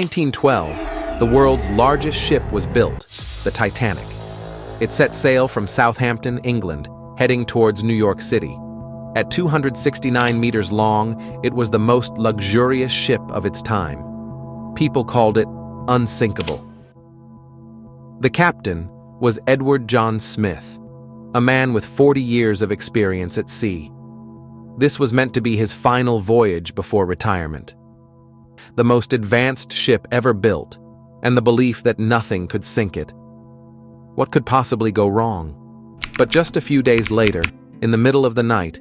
1912, the world's largest ship was built, the Titanic. It set sail from Southampton, England, heading towards New York City. At 269 meters long, it was the most luxurious ship of its time. People called it unsinkable. The captain was Edward John Smith, a man with 40 years of experience at sea. This was meant to be his final voyage before retirement. The most advanced ship ever built, and the belief that nothing could sink it. What could possibly go wrong? But just a few days later, in the middle of the night,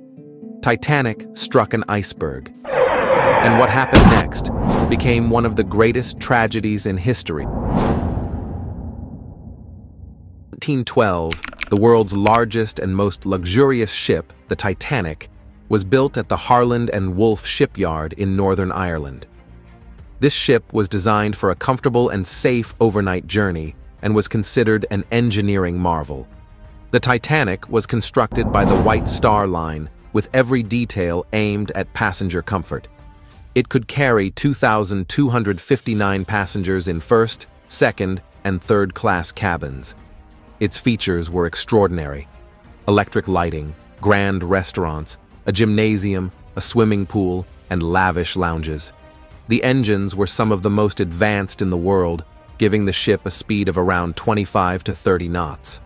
Titanic struck an iceberg. And what happened next became one of the greatest tragedies in history. 1912, the world's largest and most luxurious ship, the Titanic, was built at the Harland and Wolff shipyard in Northern Ireland. This ship was designed for a comfortable and safe overnight journey and was considered an engineering marvel. The Titanic was constructed by the White Star Line, with every detail aimed at passenger comfort. It could carry 2,259 passengers in first, second, and third-class cabins. Its features were extraordinary: electric lighting, grand restaurants, a gymnasium, a swimming pool, and lavish lounges. The engines were some of the most advanced in the world, giving the ship a speed of around 25 to 30 knots.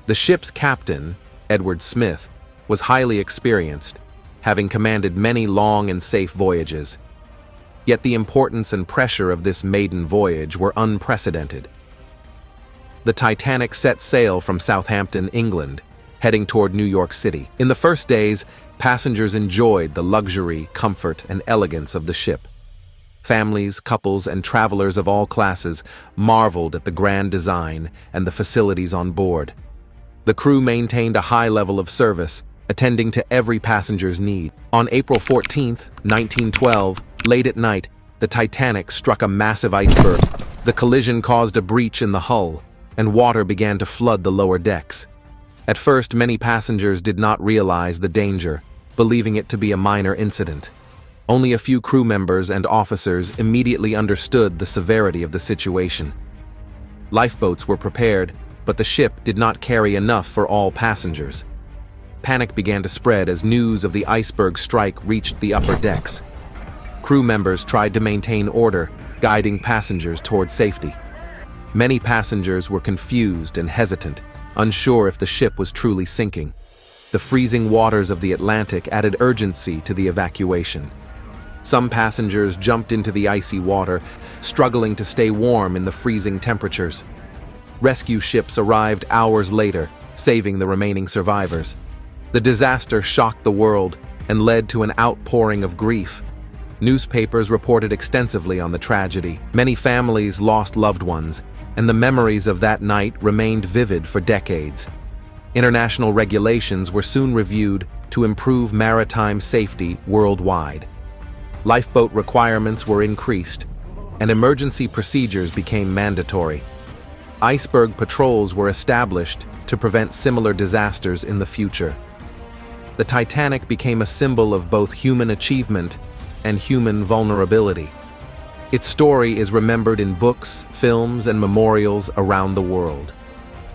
The ship's captain, Edward Smith, was highly experienced, having commanded many long and safe voyages. Yet the importance and pressure of this maiden voyage were unprecedented. The Titanic set sail from Southampton, England, heading toward New York City. In the first days, passengers enjoyed the luxury, comfort, and elegance of the ship. Families, couples, and travelers of all classes marveled at the grand design and the facilities on board. The crew maintained a high level of service, attending to every passenger's need. On April 14, 1912, late at night, the Titanic struck a massive iceberg. The collision caused a breach in the hull, and water began to flood the lower decks. At first, many passengers did not realize the danger, believing it to be a minor incident. Only a few crew members and officers immediately understood the severity of the situation. Lifeboats were prepared, but the ship did not carry enough for all passengers. Panic began to spread as news of the iceberg strike reached the upper decks. Crew members tried to maintain order, guiding passengers toward safety. Many passengers were confused and hesitant, unsure if the ship was truly sinking. The freezing waters of the Atlantic added urgency to the evacuation. Some passengers jumped into the icy water, struggling to stay warm in the freezing temperatures. Rescue ships arrived hours later, saving the remaining survivors. The disaster shocked the world and led to an outpouring of grief. Newspapers reported extensively on the tragedy. Many families lost loved ones, and the memories of that night remained vivid for decades. International regulations were soon reviewed to improve maritime safety worldwide. Lifeboat requirements were increased, and emergency procedures became mandatory. Iceberg patrols were established to prevent similar disasters in the future. The Titanic became a symbol of both human achievement and human vulnerability. Its story is remembered in books, films, and memorials around the world.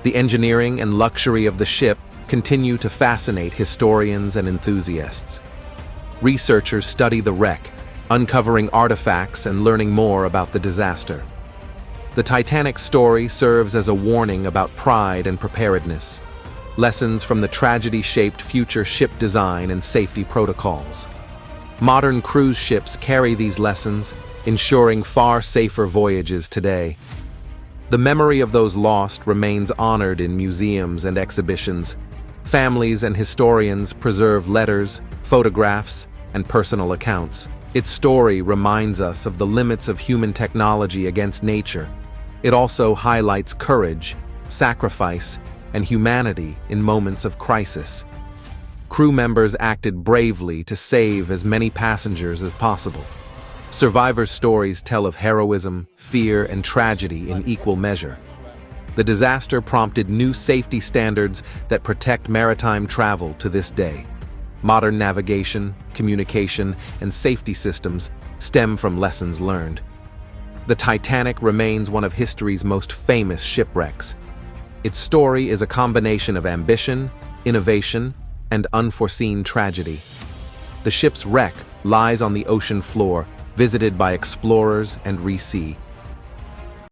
The engineering and luxury of the ship continue to fascinate historians and enthusiasts. Researchers study the wreck, uncovering artifacts and learning more about the disaster. The Titanic's story serves as a warning about pride and preparedness. Lessons from the tragedy shaped future ship design and safety protocols. Modern cruise ships carry these lessons, ensuring far safer voyages today. The memory of those lost remains honored in museums and exhibitions. Families and historians preserve letters, photographs, and personal accounts. Its story reminds us of the limits of human technology against nature. It also highlights courage, sacrifice, and humanity in moments of crisis. Crew members acted bravely to save as many passengers as possible. Survivors' stories tell of heroism, fear, and tragedy in equal measure. The disaster prompted new safety standards that protect maritime travel to this day. Modern navigation, communication, and safety systems stem from lessons learned. The Titanic remains one of history's most famous shipwrecks. Its story is a combination of ambition, innovation, and unforeseen tragedy. The ship's wreck lies on the ocean floor, visited by explorers and resea,